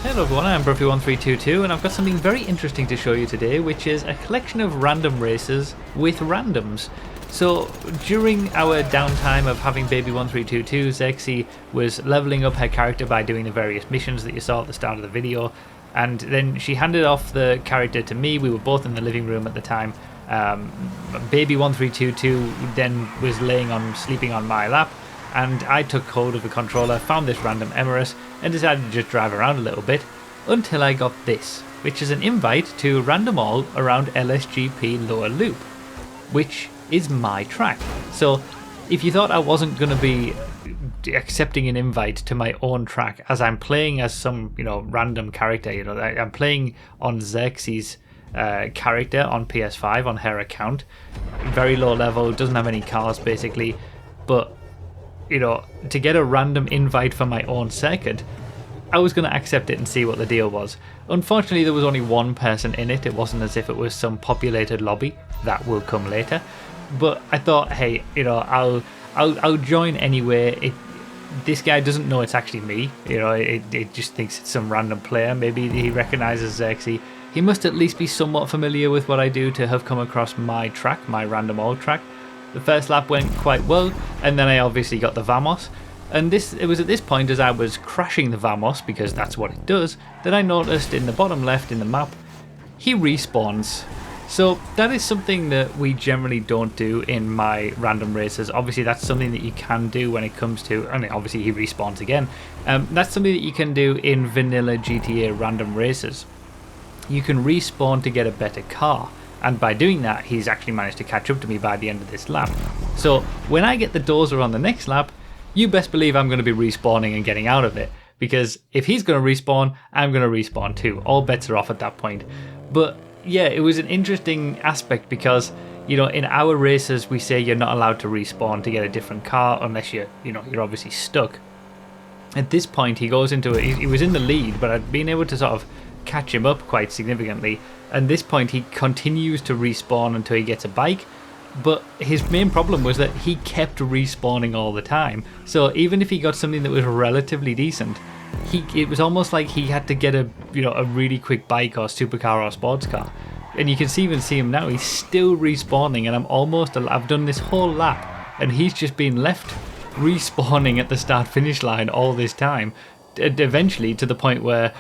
Hello everyone, I'm Bruffy1322 and I've got something very interesting to show you today, which is a collection of random races with randoms. So during our downtime of having Baby1322, Zexy was leveling up her character by doing the various missions that you saw at the start of the video, and then she handed off the character to me. We were both in the living room at the time. Baby1322 then was sleeping on my lap, and I took hold of the controller, found this random Emerus, and decided to just drive around a little bit until I got this, which is an invite to random all around LSGP Lower Loop, which is my track. So if you thought I wasn't going to be accepting an invite to my own track as I'm playing as some random character, I'm playing on Xerxes' character on PS5 on her account, very low level, doesn't have any cars basically, but to get a random invite for my own circuit, I was going to accept it and see what the deal was. Unfortunately, there was only one person in it. It wasn't as if it was some populated lobby. That will come later. But I thought, hey, I'll join anyway. This guy doesn't know it's actually me. It just thinks it's some random player. Maybe he recognizes Xerxes. He must at least be somewhat familiar with what I do to have come across my track, my random all track. The first lap went quite well, and then I obviously got the Vamos. And it was at this point, as I was crashing the Vamos, because that's what it does, that I noticed in the bottom left in the map, he respawns. So that is something that we generally don't do in my random races. Obviously that's something that you can do when it comes to, and obviously he respawns again. That's something that you can do in vanilla GTA random races. You can respawn to get a better car. And by doing that, he's actually managed to catch up to me by the end of this lap. So when I get the dozer on the next lap, you best believe I'm going to be respawning and getting out of it. Because if he's going to respawn, I'm going to respawn too. All bets are off at that point. But yeah, it was an interesting aspect because, in our races, we say you're not allowed to respawn to get a different car unless you're obviously stuck. At this point, he goes into it. He was in the lead, but I'd been able to sort of catch him up quite significantly. At this point he continues to respawn until he gets a bike, but his main problem was that he kept respawning all the time. So even if he got something that was relatively decent, it was almost like he had to get a really quick bike or supercar or sports car. And you can even see him now, he's still respawning, and I've done this whole lap and he's just been left respawning at the start finish line all this time, and eventually to the point where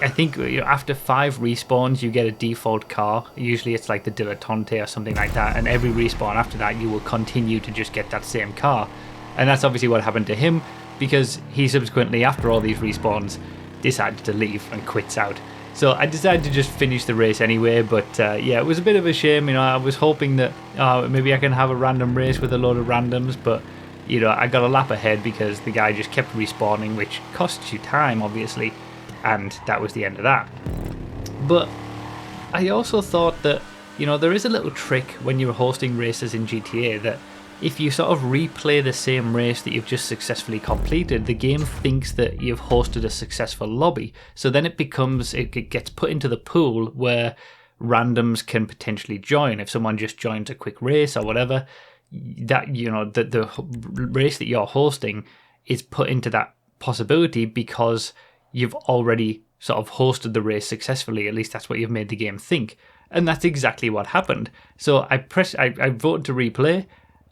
I think after 5 respawns you get a default car. Usually it's like the Dilettante or something like that, and every respawn after that you will continue to just get that same car. And that's obviously what happened to him, because he subsequently, after all these respawns, decided to leave and quits out. So I decided to just finish the race anyway, but yeah, it was a bit of a shame. I was hoping that maybe I can have a random race with a load of randoms, but I got a lap ahead because the guy just kept respawning, which costs you time obviously. And that was the end of that. But I also thought that, there is a little trick when you're hosting races in GTA that if you sort of replay the same race that you've just successfully completed, the game thinks that you've hosted a successful lobby. So then it gets put into the pool where randoms can potentially join. If someone just joins a quick race or whatever, that, the race that you're hosting is put into that possibility because you've already sort of hosted the race successfully. At least that's what you've made the game think. And that's exactly what happened. So I voted to replay,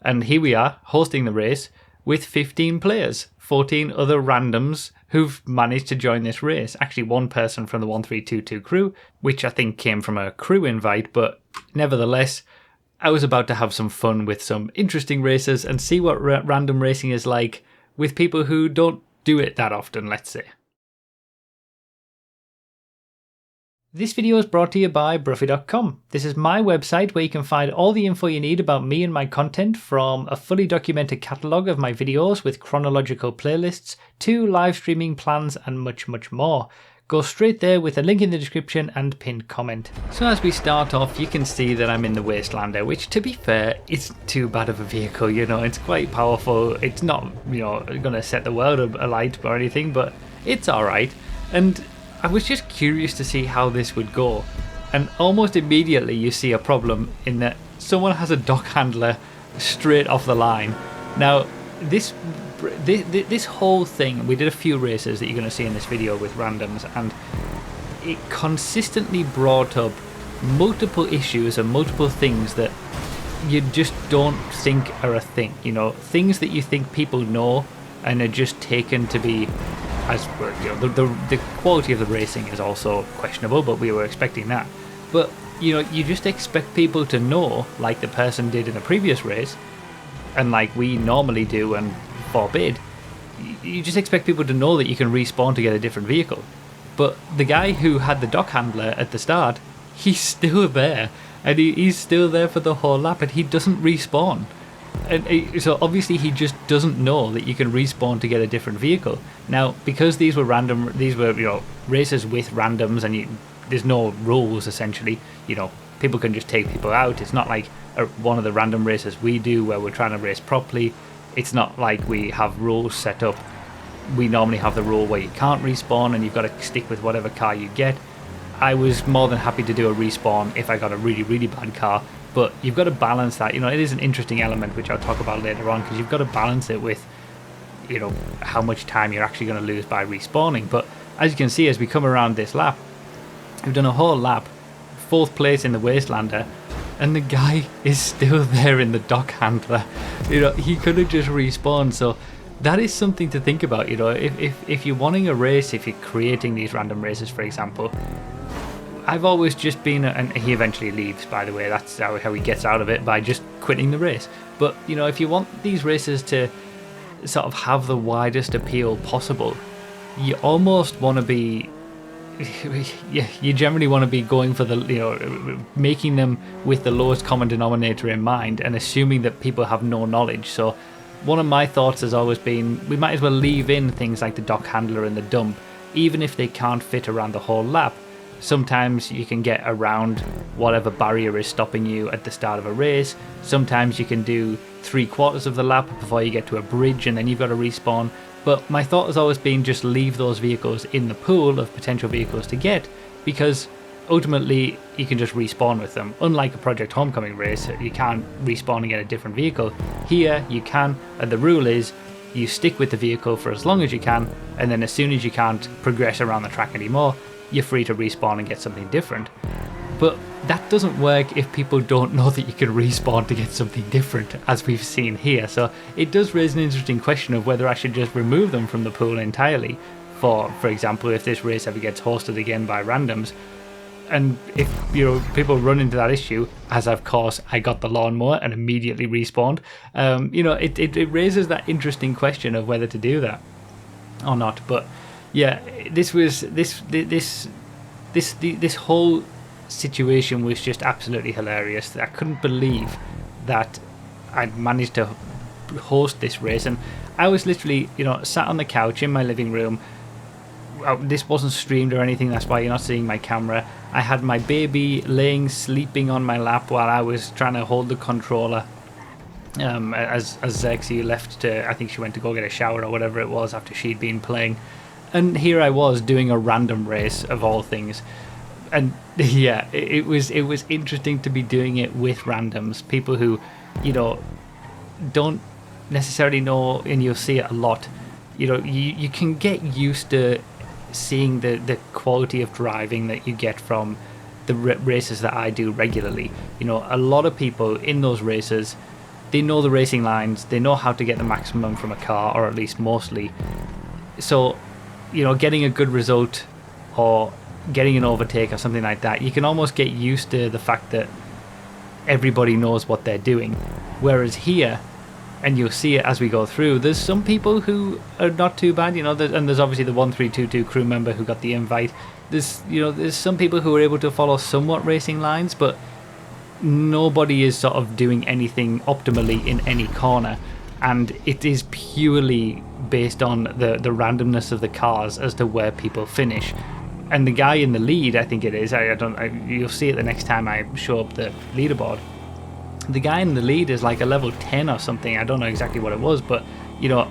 and here we are hosting the race with 15 players, 14 other randoms who've managed to join this race. Actually, one person from the 1322 crew, which I think came from a crew invite, but nevertheless, I was about to have some fun with some interesting races and see what random racing is like with people who don't do it that often, let's say. This video is brought to you by Bruffy.com. This is my website where you can find all the info you need about me and my content, from a fully documented catalogue of my videos with chronological playlists to live streaming plans and much, much more. Go straight there with a link in the description and pinned comment. So as we start off, you can see that I'm in the Wastelander, which to be fair, isn't too bad of a vehicle, it's quite powerful. It's not, going to set the world alight or anything, but it's alright. And I was just curious to see how this would go, and almost immediately you see a problem in that someone has a dock handler straight off the line. Now, this this whole thing, we did a few races that you're going to see in this video with randoms, and it consistently brought up multiple issues and multiple things that you just don't think are a thing. You know, things that you think people know and are just taken to be as, you know, the quality of the racing is also questionable, but we were expecting that. But you know, you just expect people to know, like the person did in the previous race, and like we normally do and forbid. You just expect people to know that you can respawn to get a different vehicle. But the guy who had the dock handler at the start, he's still there, and he's still there for the whole lap, and he doesn't respawn. And so obviously he just doesn't know that you can respawn to get a different vehicle. Now, because these were you know, races with randoms, and there's no rules essentially. You know, people can just take people out. It's not like one of the random races we do where we're trying to race properly. It's not like we have rules set up. We normally have the rule where you can't respawn and you've got to stick with whatever car you get. I was more than happy to do a respawn if I got a really, really bad car, but you've got to balance that. You know, it is an interesting element which I'll talk about later on, because you've got to balance it with, you know, how much time you're actually going to lose by respawning. But as you can see, as we come around this lap, we've done a whole lap, 4th place in the Wastelander, and the guy is still there in the dock handler. You know, he could have just respawned. So that is something to think about. You know, if you're wanting a race, if you're creating these random races, for example, I've always just been, and he eventually leaves, by the way, that's how he gets out of it, by just quitting the race. But, you know, if you want these races to sort of have the widest appeal possible, you almost want to be, you generally want to be going for the, you know, making them with the lowest common denominator in mind, and assuming that people have no knowledge. So one of my thoughts has always been, we might as well leave in things like the dock handler and the dump, even if they can't fit around the whole lap. Sometimes you can get around whatever barrier is stopping you at the start of a race. Sometimes you can do 3/4 of the lap before you get to a bridge, and then you've got to respawn. But my thought has always been, just leave those vehicles in the pool of potential vehicles to get, because ultimately you can just respawn with them. Unlike a Project Homecoming race, you can't respawn and get a different vehicle. Here you can, and the rule is you stick with the vehicle for as long as you can, and then as soon as you can't progress around the track anymore, you're free to respawn and get something different. But that doesn't work if people don't know that you can respawn to get something different, as we've seen here. So it does raise an interesting question of whether I should just remove them from the pool entirely. For example, if this race ever gets hosted again by randoms, and if, you know, people run into that issue, as of course I got the lawnmower and immediately respawned, you know, it raises that interesting question of whether to do that or not. But yeah, this whole situation was just absolutely hilarious. I couldn't believe that I'd managed to host this race, and I was literally, you know, sat on the couch in my living room. This wasn't streamed or anything, that's why you're not seeing my camera. I had my baby sleeping on my lap while I was trying to hold the controller. As Xerxes left to, I think she went to go get a shower or whatever it was after she'd been playing. And here I was doing a random race of all things. And yeah, it was interesting to be doing it with randoms, people who, you know, don't necessarily know, and you'll see it a lot. You know, you can get used to seeing the quality of driving that you get from the races that I do regularly. You know, a lot of people in those races, they know the racing lines, they know how to get the maximum from a car, or at least mostly. So, you know, getting a good result or getting an overtake or something like that, you can almost get used to the fact that everybody knows what they're doing. Whereas here, and you'll see it as we go through, there's some people who are not too bad, you know, and there's obviously the 1322 crew member who got the invite. There's some people who are able to follow somewhat racing lines, but nobody is sort of doing anything optimally in any corner. And it is purely based on the randomness of the cars as to where people finish. And the guy in the lead, I think it is, you'll see it the next time I show up the leaderboard. The guy in the lead is like a level 10 or something. I don't know exactly what it was, but, you know,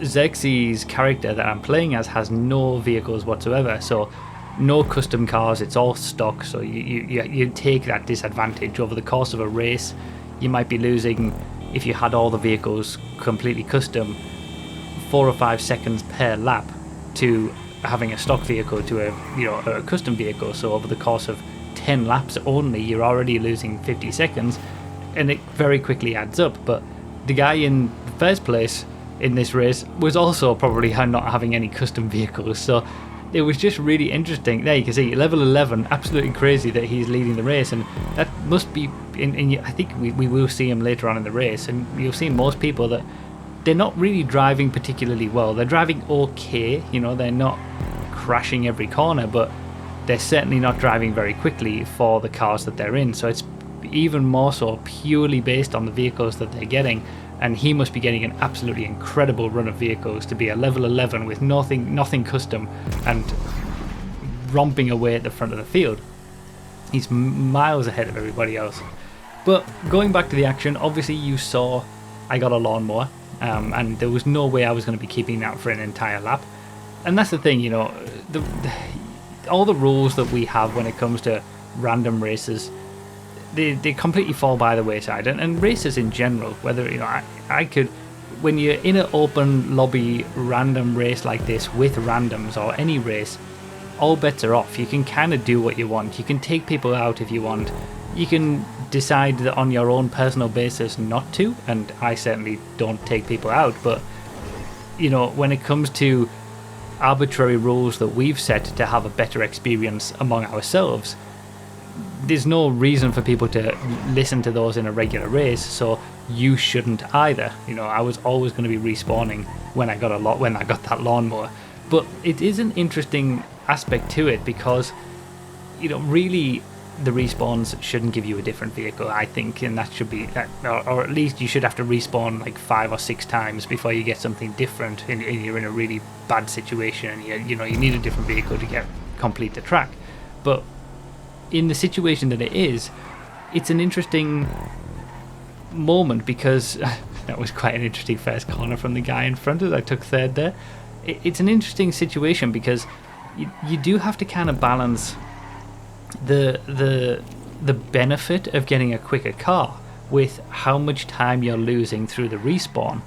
Xerxes' character that I'm playing as has no vehicles whatsoever, so no custom cars, it's all stock. So you take that disadvantage over the course of a race. You might be losing, if you had all the vehicles completely custom, 4 or 5 seconds per lap to having a stock vehicle to a custom vehicle. So over the course of 10 laps only, you're already losing 50 seconds, and it very quickly adds up. But the guy in the first place in this race was also probably not having any custom vehicles, so it was just really interesting. There you can see level 11, absolutely crazy that he's leading the race, and that must be I think we will see him later on in the race, and you'll see most people that they're not really driving particularly well. They're driving okay, they're not crashing every corner, but they're certainly not driving very quickly for the cars that they're in. So it's even more so purely based on the vehicles that they're getting, and he must be getting an absolutely incredible run of vehicles to be a level 11 with nothing custom and romping away at the front of the field. He's miles ahead of everybody else. But going back to the action, obviously you saw I got a lawnmower, and there was no way I was going to be keeping that for an entire lap. And that's the thing, all the rules that we have when it comes to random races, they completely fall by the wayside. And races in general, whether I could, when you're in an open lobby random race like this with randoms or any race, all bets are off. You can kind of do what you want. You can take people out if you want. You can decide that on your own personal basis not to, and I certainly don't take people out. But when it comes to arbitrary rules that we've set to have a better experience among ourselves, there's no reason for people to listen to those in a regular race, so you shouldn't either. I was always going to be respawning when I got that lawnmower. But it is an interesting aspect to it because really the respawns shouldn't give you a different vehicle, I think, and that should be that, or at least you should have to respawn like 5 or 6 times before you get something different, and you're in a really bad situation and you need a different vehicle to complete the track. But in the situation that it is, it's an interesting moment because that was quite an interesting first corner from the guy in front of us. I took third there. It's an interesting situation because you do have to kind of balance the benefit of getting a quicker car with how much time you're losing through the respawn.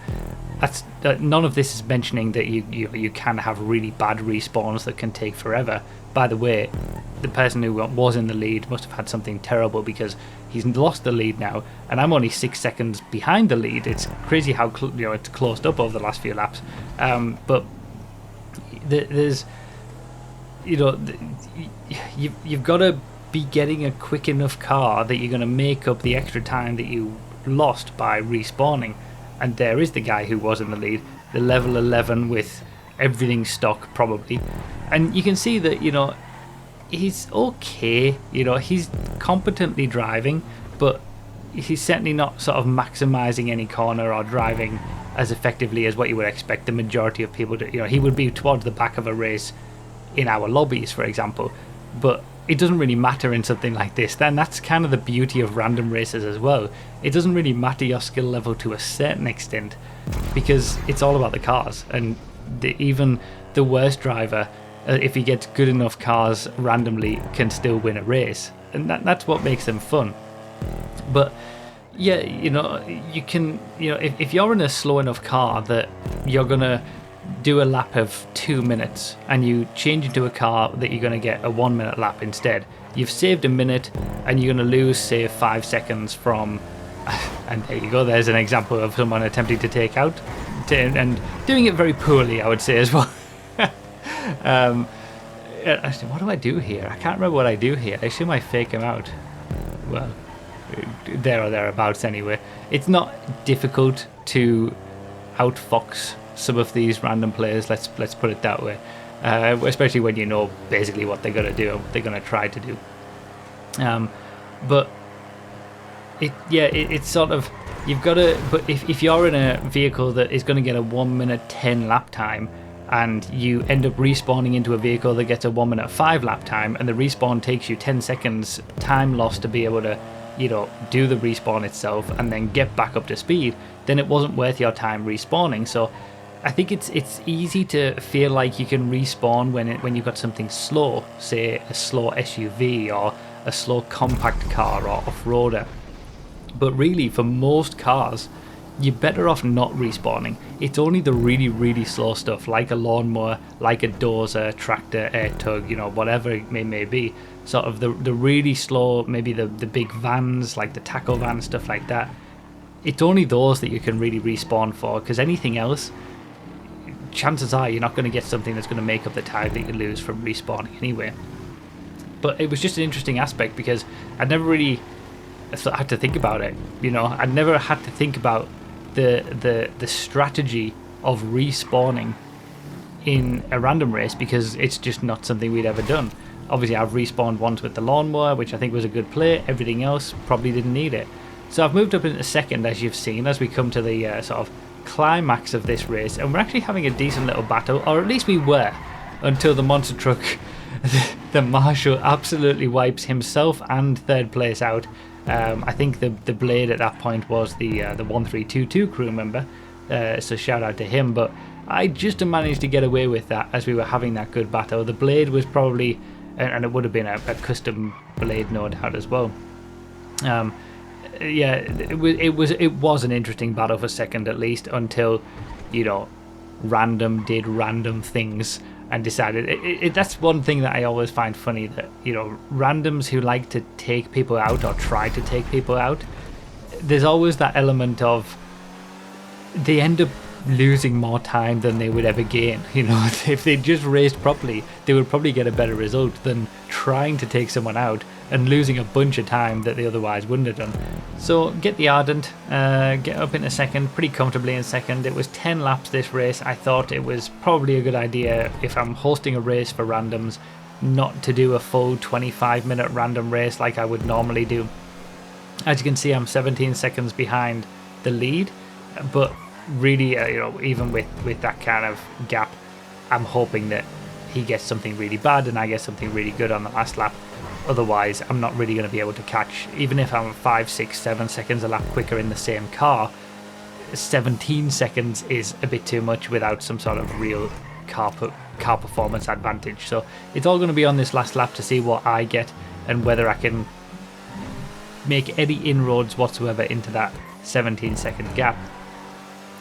None of this is mentioning that you can have really bad respawns that can take forever. By the way, the person who was in the lead must have had something terrible because he's lost the lead now, and I'm only 6 seconds behind the lead. It's crazy how it's closed up over the last few laps. But there's you've got to be getting a quick enough car that you're going to make up the extra time that you lost by respawning. And there is the guy who was in the lead, the level 11 with everything stock probably, and you can see that he's okay, he's competently driving, but he's certainly not sort of maximizing any corner or driving as effectively as what you would expect the majority of people to. He would be towards the back of a race in our lobbies, for example, but it doesn't really matter in something like this. Then that's kind of the beauty of random races as well. It doesn't really matter your skill level to a certain extent because it's all about the cars, and even the worst driver, if he gets good enough cars randomly, can still win a race, and that's what makes them fun. But yeah, you can, if you're in a slow enough car that you're gonna do a lap of 2 minutes and you change into a car that you're going to get a 1 minute lap instead, you've saved a minute and you're going to lose, say, 5 seconds from, and there you go, there's an example of someone attempting to take out and doing it very poorly, I would say, as well. Actually, what do I do here? I can't remember what I do here. I assume I fake him out. Well, there or thereabouts anyway. It's not difficult to outfox some of these random players, let's put it that way, especially when you know basically what they're going to do, what they're going to try to do. But it's sort of, you've got to, but if you're in a vehicle that is going to get a 1 minute 10 lap time and you end up respawning into a vehicle that gets a 1 minute 5 lap time, and the respawn takes you 10 seconds time loss to be able to do the respawn itself and then get back up to speed, then it wasn't worth your time respawning. So I think it's easy to feel like you can respawn when you've got something slow, say a slow SUV or a slow compact car or off-roader. But really, for most cars, you're better off not respawning. It's only the really, really slow stuff, like a lawnmower, like a dozer, tractor, air tug, you know, whatever it may be. Sort of the really slow, maybe the big vans, like the taco van, stuff like that. It's only those that you can really respawn for, because anything else, chances are you're not going to get something that's going to make up the time that you lose from respawning anyway. But it was just an interesting aspect, because I'd never really had to think about it, you know. I'd never had to think about the strategy of respawning in a random race, because it's just not something we'd ever done. Obviously I've respawned once with the lawnmower, which I think was a good play. Everything else probably didn't need it. So I've moved up into second, as you've seen, as we come to the sort of climax of this race, and we're actually having a decent little battle, or at least we were, until the monster truck, the Marshall, absolutely wipes himself and third place out. I think the blade at that point was the 1322 crew member, so shout out to him. But I just managed to get away with that as we were having that good battle. The blade was probably, and it would have been a custom blade no doubt as well. Yeah, it was an interesting battle for second, at least, until, you know, random did random things and decided that's one thing that I always find funny, that, you know, randoms who like to take people out or try to take people out, there's always that element of they end up losing more time than they would ever gain. You know, if they just raced properly, they would probably get a better result than trying to take someone out and losing a bunch of time that they otherwise wouldn't have done. So get the Ardent, get up into second, pretty comfortably in second. It was 10 laps this race. I thought it was probably a good idea, if I'm hosting a race for randoms, not to do a full 25-minute random race like I would normally do. As you can see, I'm 17 seconds behind the lead, but really, you know, even with that kind of gap, I'm hoping that he gets something really bad and I get something really good on the last lap. Otherwise, I'm not really going to be able to catch. Even if I'm 5, 6, 7 seconds a lap quicker in the same car, 17 seconds is a bit too much without some sort of real car performance advantage. So it's all going to be on this last lap to see what I get and whether I can make any inroads whatsoever into that 17-second gap.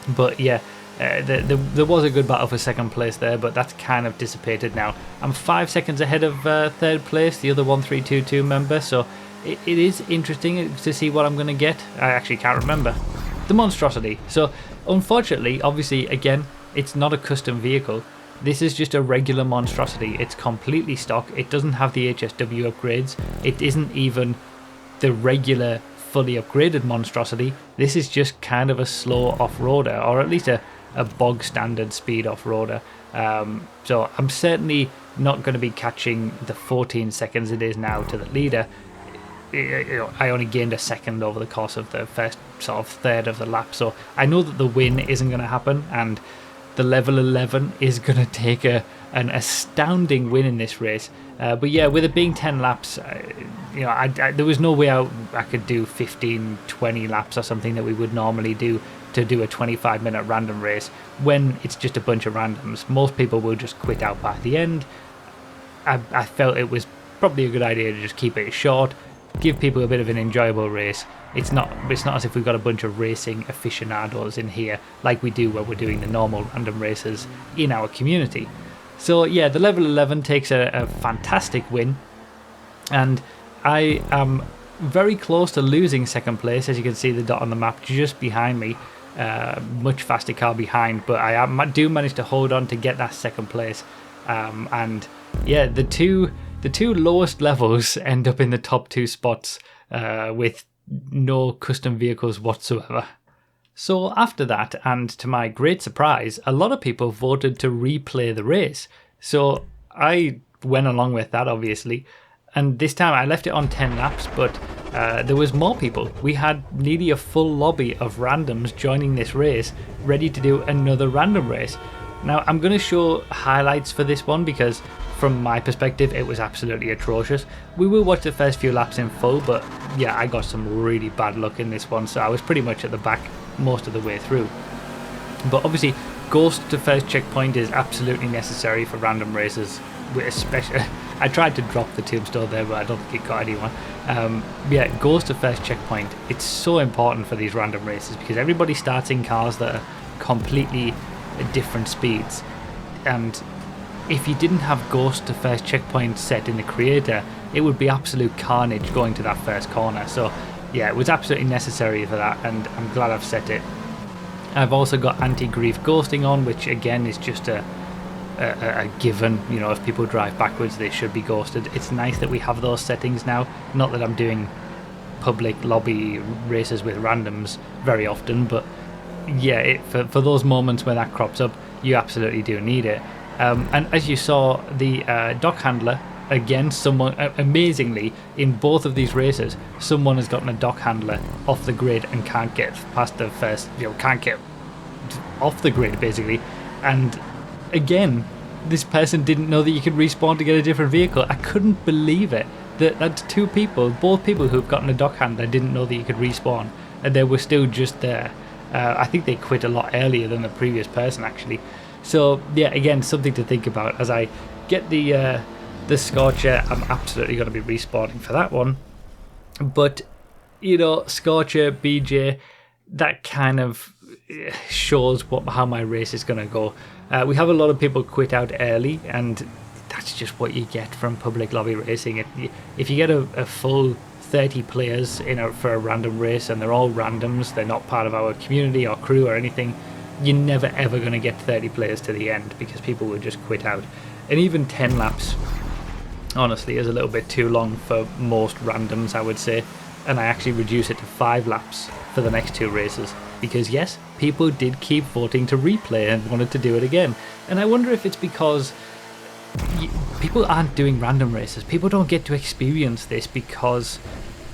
But yeah, there was a good battle for second place there, but that's kind of dissipated now. I'm 5 seconds ahead of third place, the other 1322 member, so it is interesting to see what I'm going to get. I actually can't remember. The monstrosity. So unfortunately, obviously, again, it's not a custom vehicle. This is just a regular monstrosity. It's completely stock. It doesn't have the HSW upgrades. It isn't even the regular fully upgraded monstrosity. This is just kind of a slow off-roader, or at least a bog standard speed off-roader. So I'm certainly not going to be catching the 14 seconds it is now to the leader. I only gained a second over the course of the first sort of third of the lap, so I know that the win isn't going to happen, and the level 11 is going to take an astounding win in this race. But yeah, with it being 10 laps, you know, there was no way I could do 15, 20 laps or something that we would normally do to do a 25-minute random race when it's just a bunch of randoms. Most people will just quit out by the end. I felt it was probably a good idea to just keep it short, give people a bit of an enjoyable race. It's not as if we've got a bunch of racing aficionados in here like we do when we're doing the normal random races in our community. So yeah, the level 11 takes a fantastic win, and I am very close to losing second place. As you can see, the dot on the map just behind me, much faster car behind, but I do manage to hold on to get that second place. And yeah, the two lowest levels end up in the top 2 spots with no custom vehicles whatsoever. So after that, and to my great surprise, a lot of people voted to replay the race. So I went along with that, obviously. And this time I left it on 10 laps, but there was more people. We had nearly a full lobby of randoms joining this race, ready to do another random race. Now I'm going to show highlights for this one because from my perspective it was absolutely atrocious. We will watch the first few laps in full, but yeah, I got some really bad luck in this one, so I was pretty much at the back most of the way through. But obviously, ghost to first checkpoint is absolutely necessary for random races. especially, I tried to drop the tombstone there, but I don't think it got anyone. Yeah, Ghost of First Checkpoint. It's so important for these random races because everybody starts in cars that are completely different speeds, and if you didn't have Ghost of First Checkpoint set in the creator, it would be absolute carnage going to that first corner. So yeah, it was absolutely necessary for that, and I'm glad I've set it. I've also got anti-grief ghosting on, which again is just a given. You know, if people drive backwards, they should be ghosted. It's nice that we have those settings now. Not that I'm doing public lobby races with randoms very often, but yeah, for those moments where that crops up, you absolutely do need it. And as you saw, the dock handler, again, someone amazingly in both of these races, someone has gotten a dock handler off the grid and can't get past the first, can't get off the grid basically. And again, this person didn't know that you could respawn to get a different vehicle. I couldn't believe it. That's two people, both people who've gotten a dock handler didn't know that you could respawn, and they were still just there. I think they quit a lot earlier than the previous person actually. So yeah, again, something to think about. As I get the Scorcher, I'm absolutely going to be respawning for that one. But Scorcher, BJ, that kind of shows how my race is going to go. We have a lot of people quit out early, and that's just what you get from public lobby racing. If you get a full 30 players for a random race, and they're all randoms, they're not part of our community or crew or anything, you're never ever going to get 30 players to the end because people will just quit out. And even 10 laps honestly is a little bit too long for most randoms, I would say, and I actually reduce it to 5 laps for the next 2 races because yes, people did keep voting to replay and wanted to do it again. And I wonder if it's because people aren't doing random races. People don't get to experience this because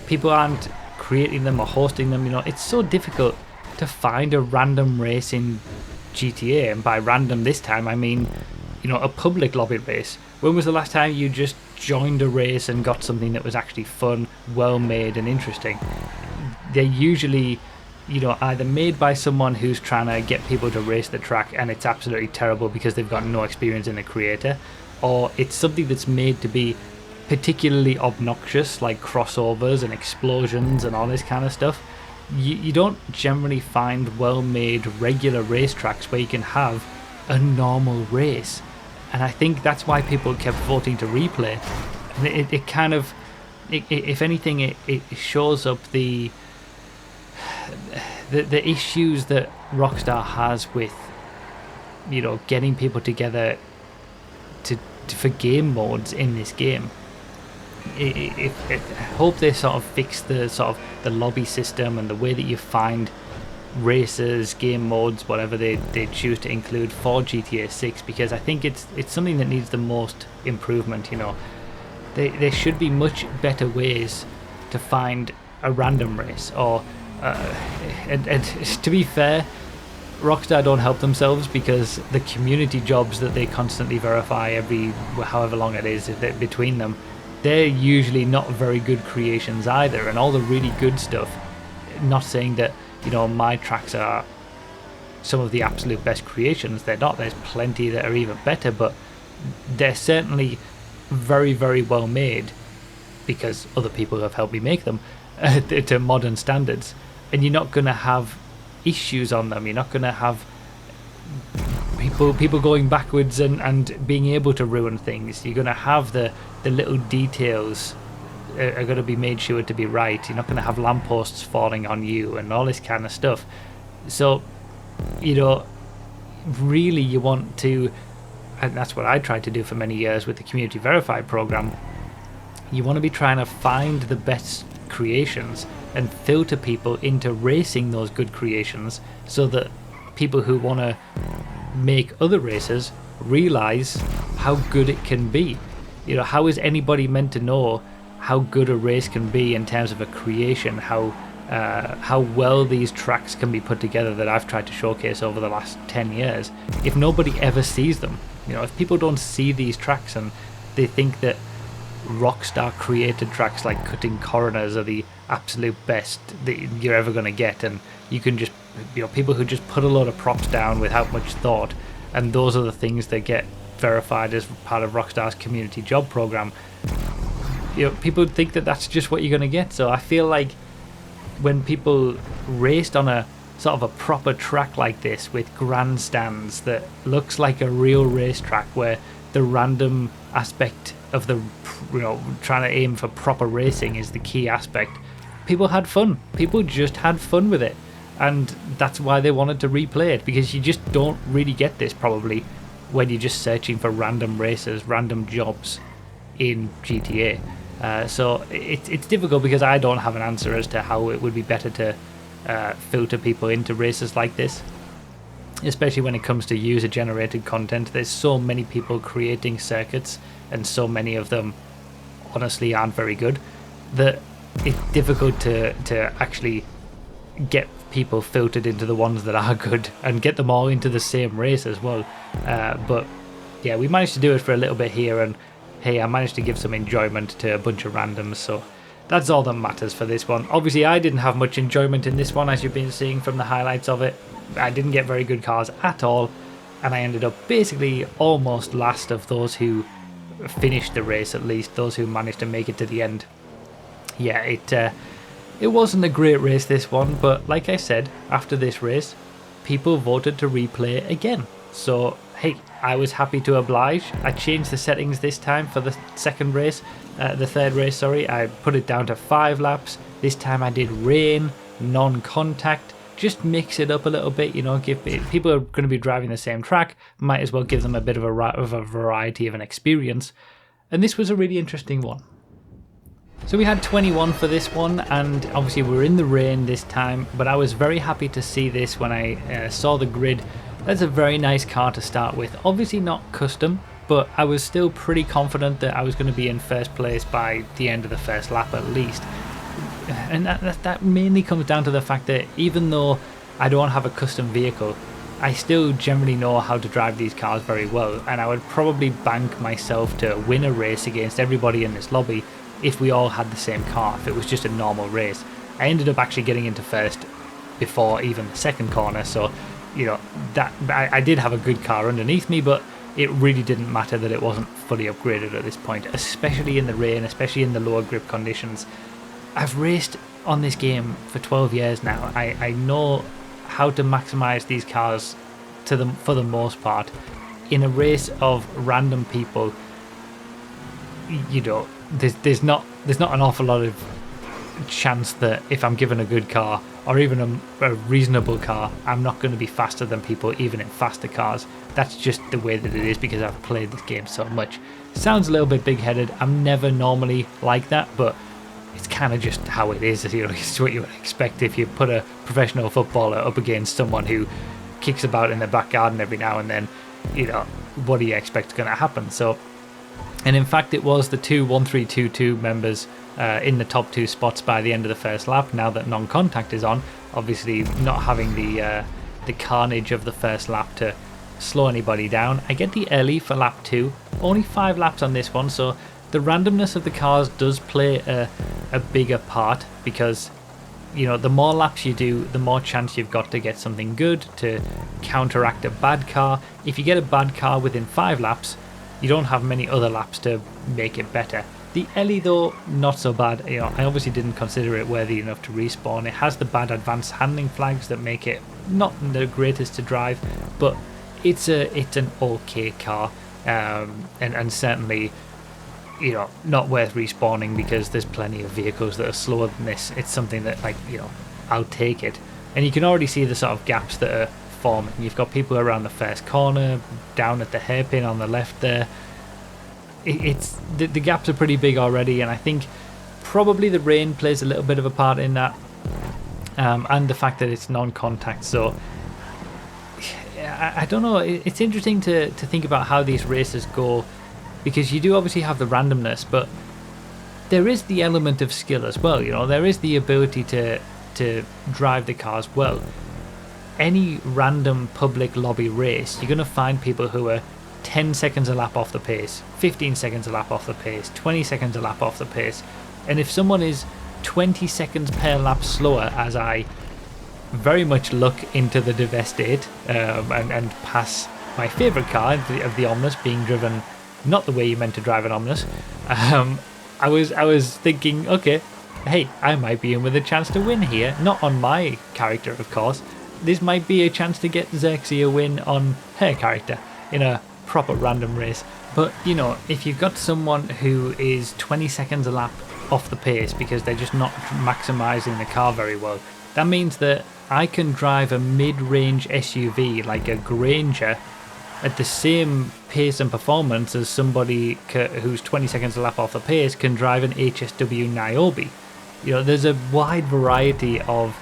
people aren't creating them or hosting them. It's so difficult to find a random race in GTA, and by random this time I mean a public lobby race. When was the last time you just joined a race and got something that was actually fun, well made and interesting? They're usually either made by someone who's trying to get people to race the track and it's absolutely terrible because they've got no experience in the creator, or it's something that's made to be particularly obnoxious, like crossovers and explosions and all this kind of stuff. You don't generally find well-made regular racetracks where you can have a normal race, and I think that's why people kept voting to replay. And it kind of, if anything, it shows up the issues that Rockstar has with getting people together for game modes in this game. I hope they sort of fix the lobby system and the way that you find races, game modes, whatever they choose to include for GTA 6, because I think it's something that needs the most improvement. There should be much better ways to find a random race, or and to be fair, Rockstar don't help themselves because the community jobs that they constantly verify every however long it is between them, they're usually not very good creations either. And all the really good stuff, not saying that my tracks are some of the absolute best creations, they're not. There's plenty that are even better, but they're certainly very, very well made because other people have helped me make them to modern standards. And you're not going to have issues on them. You're not going to have people going backwards and being able to ruin things. You're going to have the little details are going to be made sure to be right. You're not going to have lampposts falling on you and all this kind of stuff. So really you want to, and that's what I tried to do for many years with the Community Verified program, you want to be trying to find the best creations and filter people into racing those good creations so that people who want to make other races realize how good it can be. How is anybody meant to know how good a race can be in terms of a creation, how well these tracks can be put together that I've tried to showcase over the last 10 years if nobody ever sees them? If people don't see these tracks and they think that Rockstar created tracks like Cutting Coroners are the absolute best that you're ever going to get, and you can just people who just put a lot of props down without much thought, and those are the things that get verified as part of Rockstar's community job program. People think that that's just what you're going to get. So I feel like when people raced on a sort of a proper track like this with grandstands that looks like a real racetrack where the random aspect of the, trying to aim for proper racing is the key aspect, people had fun. People just had fun with it. And that's why they wanted to replay it, because you just don't really get this probably when you're just searching for random races, random jobs in GTA. So it's difficult because I don't have an answer as to how it would be better to filter people into races like this, especially when it comes to user-generated content. There's so many people creating circuits, and so many of them honestly aren't very good, that it's difficult to actually get people filtered into the ones that are good and get them all into the same race as well. But yeah, we managed to do it for a little bit here, and hey, I managed to give some enjoyment to a bunch of randoms, so that's all that matters for this one. Obviously, I didn't have much enjoyment in this one, as you've been seeing from the highlights of it. I didn't get very good cars at all, and I ended up basically almost last of those who finished the race, at least those who managed to make it to the end. Yeah, it wasn't a great race, this one, but like I said, after this race, people voted to replay again. So hey, I was happy to oblige. I changed the settings this time for the third race, sorry. I put it down to 5 laps. This time I did rain, non-contact, just mix it up a little bit, give people are going to be driving the same track, might as well give them a bit of a variety of an experience. And this was a really interesting one. So we had 21 for this one, and obviously we're in the rain this time, but I was very happy to see this when I saw the grid. That's a very nice car to start with. Obviously not custom, but I was still pretty confident that I was going to be in first place by the end of the first lap at least. And that mainly comes down to the fact that even though I don't have a custom vehicle, I still generally know how to drive these cars very well, and I would probably bank myself to win a race against everybody in this lobby if we all had the same car, if it was just a normal race. I ended up actually getting into first before even the second corner, so that I did have a good car underneath me, but it really didn't matter that it wasn't fully upgraded at this point, especially in the rain, especially in the lower grip conditions. I've raced on this game for 12 years now. I know how to maximize these cars for the most part. In a race of random people, there's not an awful lot of chance that if I'm given a good car or even a reasonable car, I'm not going to be faster than people even in faster cars. That's just the way that it is because I've played this game so much. Sounds a little bit big-headed. I'm never normally like that, but it's kind of just how it is. It's what you would expect if you put a professional footballer up against someone who kicks about in the back garden every now and then. What do you expect is going to happen? So, and in fact, it was the two 1322 members in the top 2 spots by the end of the first lap. Now that non-contact is on, obviously not having the carnage of the first lap to slow anybody down. I get the LE for lap 2. Only 5 laps on this one, so the randomness of the cars does play a bigger part, because the more laps you do, the more chance you've got to get something good to counteract a bad car. If you get a bad car within 5 laps, you don't have many other laps to make it better. The LE though, not so bad. I obviously didn't consider it worthy enough to respawn. It has the bad advanced handling flags that make it not the greatest to drive, but it's an okay car, and certainly not worth respawning, because there's plenty of vehicles that are slower than this. It's something that I'll take it. And you can already see the sort of gaps that are forming. You've got people around the first corner, down at the hairpin on the left there. The gaps are pretty big already, and I think probably the rain plays a little bit of a part in that, and the fact that it's non-contact. So I don't know, it's interesting to think about how these races go, because you do obviously have the randomness, but there is the element of skill as well. There is the ability to drive the cars well. Any random public lobby race, you're going to find people who are 10 seconds a lap off the pace, 15 seconds a lap off the pace, 20 seconds a lap off the pace. And if someone is 20 seconds per lap slower, as I very much look into the Devestate and pass my favourite car of the Omnus being driven not the way you meant to drive an Omnus, I was thinking, okay, hey, I might be in with a chance to win here. Not on my character, of course. This might be a chance to get Xerxes a win on her character in a proper random race. But, you know, if you've got someone who is 20 seconds a lap off the pace because they're just not maximising the car very well, that means that I can drive a mid-range SUV like a Granger at the same pace and performance as somebody who's 20 seconds a lap off the pace can drive an HSW Niobe. You know, there's a wide variety of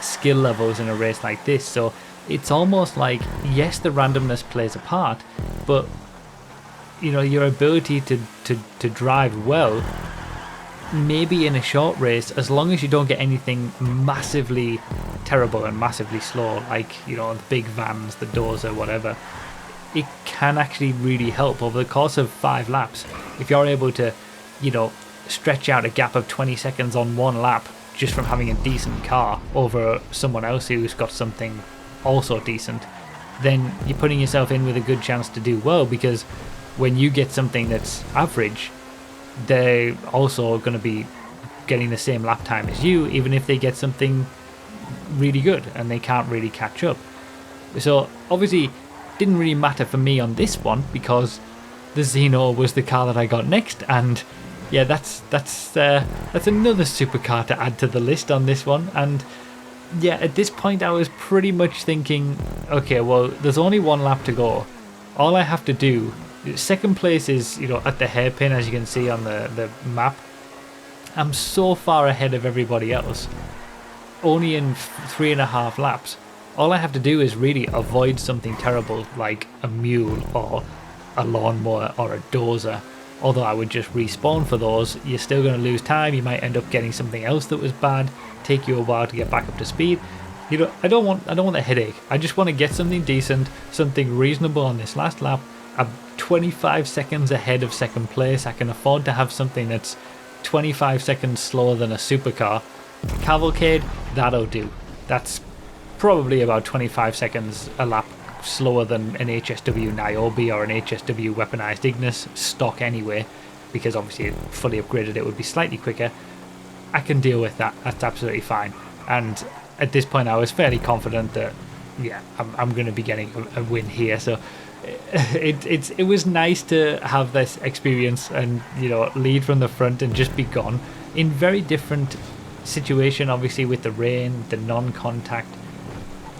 skill levels in a race like this, so it's almost like, yes, the randomness plays a part, but you know, your ability to drive well, maybe in a short race, as long as you don't get anything massively terrible and massively slow, like, you know, the big vans, the Dozer, whatever, it can actually really help over the course of 5 laps. If you're able to, you know, stretch out a gap of 20 seconds on one lap just from having a decent car over someone else who's got something also decent, then you're putting yourself in with a good chance to do well, because when you get something that's average, they're also going to be getting the same lap time as you, even if they get something really good and they can't really catch up. So obviously didn't really matter for me on this one because the Xeno was the car that I got next, and yeah, that's another supercar to add to the list on this one. And yeah, at this point I was pretty much thinking, okay, well, there's only 1 lap to go. All I have to do, second place is, you know, at the hairpin, as you can see on the map. I'm so far ahead of everybody else, only in 3.5 laps. All I have to do is really avoid something terrible like a mule or a lawnmower or a dozer. Although I would just respawn for those, you're still going to lose time. You might end up getting something else that was bad, take you a while to get back up to speed. You know, I don't want a headache. I just want to get something decent, something reasonable on this last lap. I'm 25 seconds ahead of second place. I can afford to have something that's 25 seconds slower than a supercar. Cavalcade, that'll do. That's probably about 25 seconds a lap slower than an HSW Niobe or an HSW weaponized Ignis stock anyway, because obviously fully upgraded it would be slightly quicker. I can deal with that. That's absolutely fine. And at this point I was fairly confident that, yeah, I'm going to be getting a win here. So it was nice to have this experience and, you know, lead from the front and just be gone in very different situation, obviously, with the rain, the non-contact.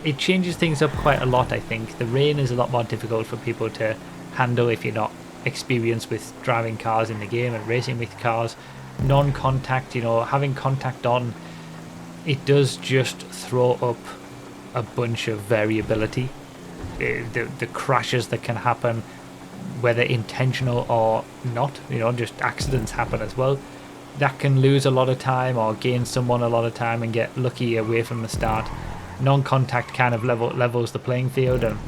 It changes things up quite a lot. I think the rain is a lot more difficult for people to handle if you're not experienced with driving cars in the game and racing with cars. Non-contact, you know, having contact on, it does just throw up a bunch of variability. The crashes that can happen, whether intentional or not, you know, just accidents happen as well. That can lose a lot of time or gain someone a lot of time and get lucky away from the start. Non-contact kind of levels the playing field, and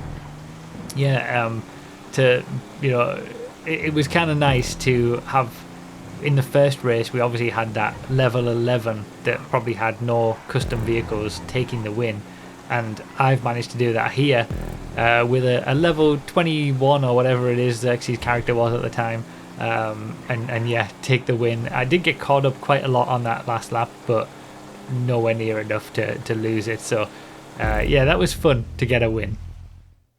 yeah, it was kind of nice to have. In the first race we obviously had that level 11 that probably had no custom vehicles taking the win, and I've managed to do that here with a level 21 or whatever it is Xerxes' character was at the time, and yeah, take the win. I did get caught up quite a lot on that last lap, but nowhere near enough to lose it. So yeah, that was fun to get a win.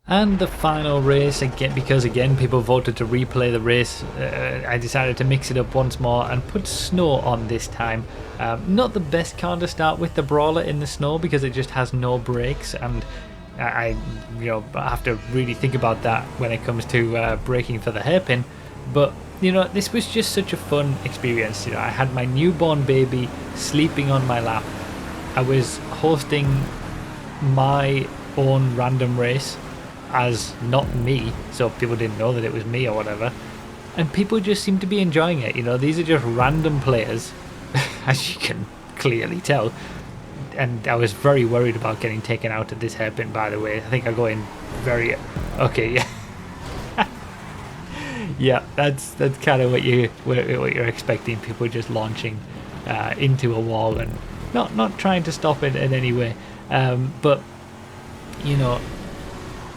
And the final race, again, because again people voted to replay the race, I decided to mix it up once more and put snow on this time. Not the best car to start with, the Brawler, in the snow, because it just has no brakes, and I have to really think about that when it comes to braking for the hairpin. But you know, this was just such a fun experience. You know, I had my newborn baby sleeping on my lap. I was hosting my own random race as not me, so people didn't know that it was me or whatever, and people just seem to be enjoying it. You know, these are just random players as you can clearly tell, and I was very worried about getting taken out at this hairpin, by the way. I think I go in very okay. Yeah. Yeah, that's kind of what you're expecting, people just launching into a wall and not trying to stop it in any way, but you know,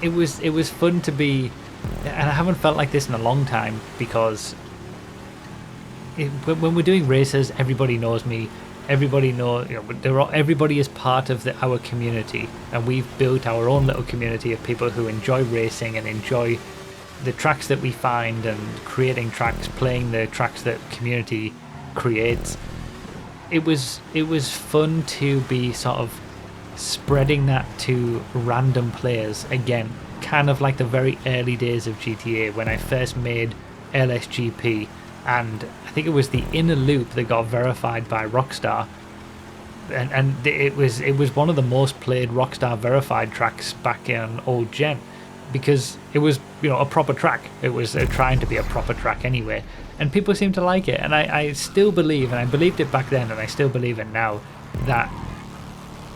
it was fun to be, and I haven't felt like this in a long time because when we're doing races, everybody knows me. Everybody knows, everybody is part of our community, and we've built our own little community of people who enjoy racing and enjoy the tracks that we find and creating tracks, playing the tracks that community creates. It was fun to be sort of spreading that to random players again, kind of like the very early days of GTA when I first made LSGP, and I think it was the inner loop that got verified by Rockstar, and it was one of the most played Rockstar verified tracks back in old gen, because it was a proper track. It was trying to be a proper track anyway, and people seem to like it. And I still believe, and I believed it back then, and I still believe it now, that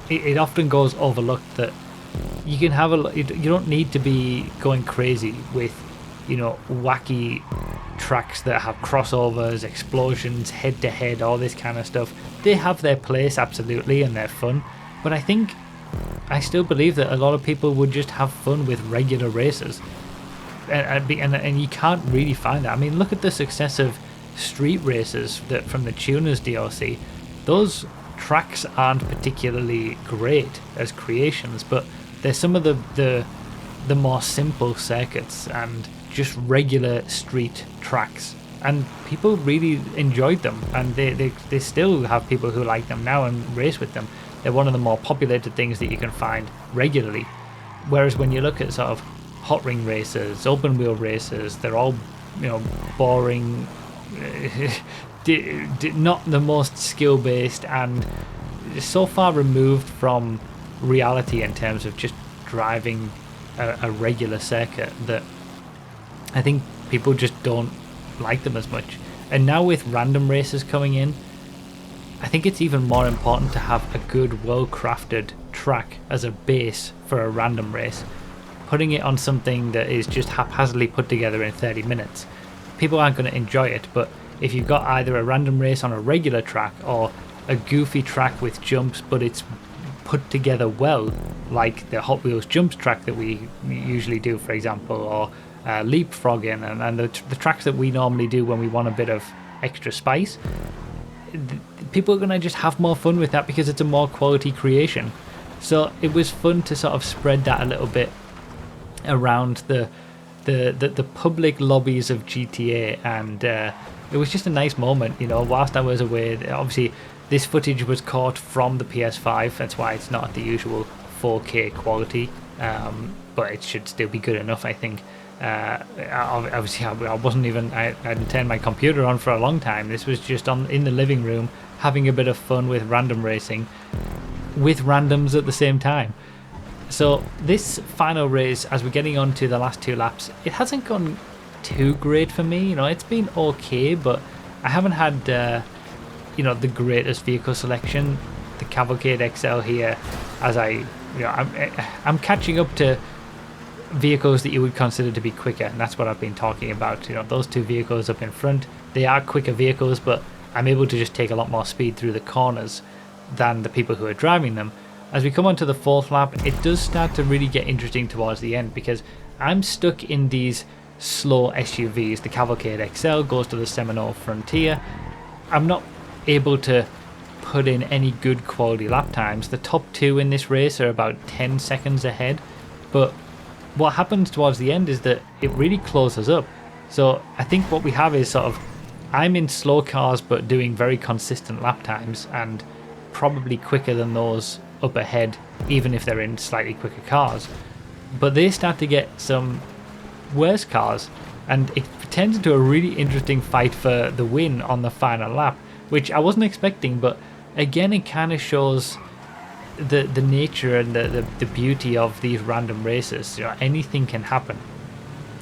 it often goes overlooked that you can have you don't need to be going crazy with wacky tracks that have crossovers, explosions, head to head, all this kind of stuff. They have their place, absolutely, and they're fun, but I still believe that a lot of people would just have fun with regular races, and you can't really find that. I mean, look at the success of street races from the Tuners DLC. Those tracks aren't particularly great as creations, but they're some of the more simple circuits and just regular street tracks, and people really enjoyed them, and they still have people who like them now and race with them. They're one of the more populated things that you can find regularly, whereas when you look at sort of hot ring races, open wheel races, they're all boring, not the most skill based, and so far removed from reality in terms of just driving a regular circuit that I think people just don't like them as much. And now with random races coming in, I think it's even more important to have a good, well-crafted track as a base for a random race. Putting it on something that is just haphazardly put together in 30 minutes, people aren't going to enjoy it. But if you've got either a random race on a regular track or a goofy track with jumps, but it's put together well, like the Hot Wheels jumps track that we usually do, for example, or leapfrogging, and the tracks that we normally do when we want a bit of extra spice, people are going to just have more fun with that because it's a more quality creation. So it was fun to sort of spread that a little bit around the public lobbies of GTA, and it was just a nice moment, whilst I was away. Obviously this footage was caught from the PS5, that's why it's not at the usual 4K quality, but it should still be good enough, I think. Obviously I wasn't even, I hadn't turned my computer on for a long time. This was just in the living room having a bit of fun with random racing with randoms at the same time. So this final race, as we're getting on to the last two laps, it hasn't gone too great for me. It's been okay, but I haven't had the greatest vehicle selection. The Cavalcade XL here, as I'm catching up to vehicles that you would consider to be quicker, and that's what I've been talking about. Those two vehicles up in front, they are quicker vehicles, but I'm able to just take a lot more speed through the corners than the people who are driving them. As we come onto the fourth lap, it does start to really get interesting towards the end, because I'm stuck in these slow SUVs. The Cavalcade XL goes to the Seminole Frontier. I'm not able to put in any good quality lap times. The top two in this race are about 10 seconds ahead, but what happens towards the end is that it really closes up. So I think what we have is sort of, I'm in slow cars but doing very consistent lap times, and probably quicker than those up ahead, even if they're in slightly quicker cars. But they start to get some worse cars, and it turns into a really interesting fight for the win on the final lap, which I wasn't expecting. But again, it kind of shows the nature and the beauty of these random races. Anything can happen.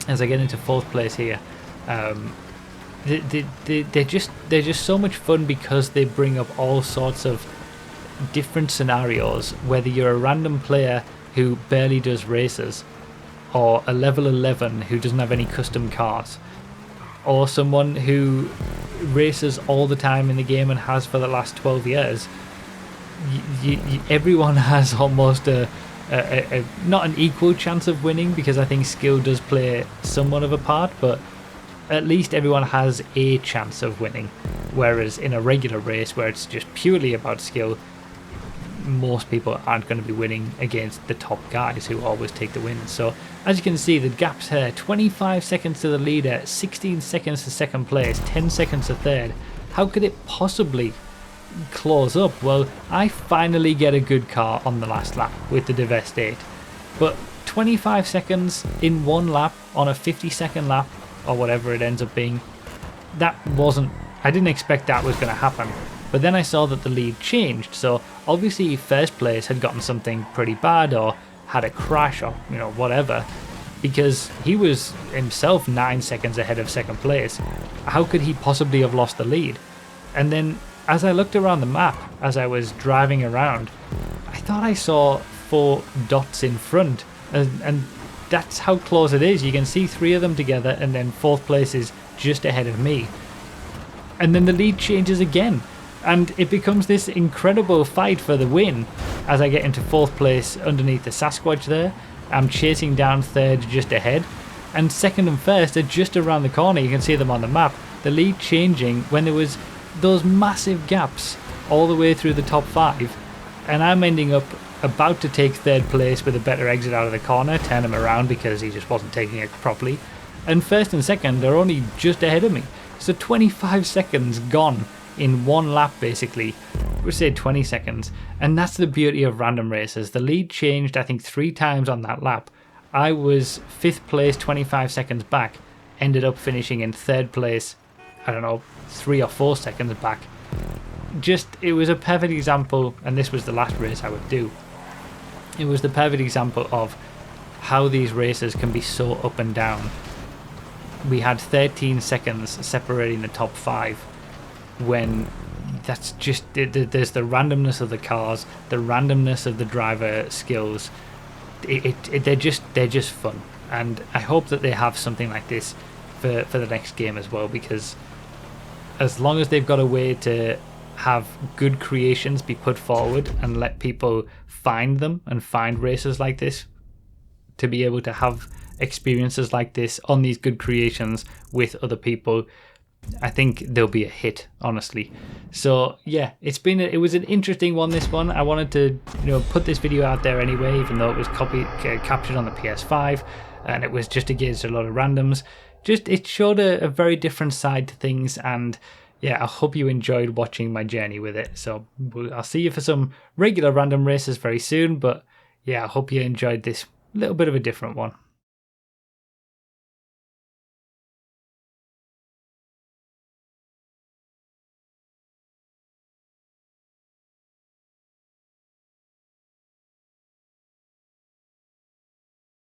As I get into fourth place here, they're just so much fun because they bring up all sorts of different scenarios, whether you're a random player who barely does races, or a level 11 who doesn't have any custom cars, or someone who races all the time in the game and has for the last 12 years. Everyone has almost a not an equal chance of winning, because I think skill does play somewhat of a part, but at least everyone has a chance of winning. Whereas in a regular race where it's just purely about skill, most people aren't going to be winning against the top guys who always take the win. So as you can see, the gaps here: 25 seconds to the leader, 16 seconds to second place, 10 seconds to third. How could it possibly close up? Well, I finally get a good car on the last lap with the Divest 8, but 25 seconds in one lap on a 50-second lap, or whatever it ends up being, I didn't expect that was going to happen. But then I saw that the lead changed, so obviously first place had gotten something pretty bad, or had a crash, or whatever, because he was himself 9 seconds ahead of second place. How could he possibly have lost the lead? And then as I looked around the map, as I was driving around, I thought I saw 4 dots in front, and that's how close it is. You can see 3 of them together, and then fourth place is just ahead of me. And then the lead changes again, and it becomes this incredible fight for the win. As I get into fourth place underneath the Sasquatch there, I'm chasing down third just ahead, and second and first are just around the corner. You can see them on the map. The lead changing when there was those massive gaps all the way through the top 5, and I'm ending up about to take third place with a better exit out of the corner, turn him around because he just wasn't taking it properly, and first and second are only just ahead of me. So 25 seconds gone in one lap, basically. We say 20 seconds, and that's the beauty of random races. The lead changed, I think, 3 times on that lap. I was 5th place, 25 seconds back, ended up finishing in 3rd place, I don't know, 3 or 4 seconds back. It was a perfect example, and this was the last race I would do. It was the perfect example of how these races can be so up and down. We had 13 seconds separating the top 5, when that's just, there's the randomness of the cars, the randomness of the driver skills. They're just fun, and I hope that they have something like this for the next game as well, because as long as they've got a way to have good creations be put forward and let people find them and find races like this, to be able to have experiences like this on these good creations with other people, I think they'll be a hit, honestly. So yeah, it was an interesting one, this one. I wanted to put this video out there anyway, even though it was captured on the PS5 and it was just against a lot of randoms. It showed a very different side to things, and yeah, I hope you enjoyed watching my journey with it. So I'll see you for some regular random races very soon, but yeah, I hope you enjoyed this little bit of a different one.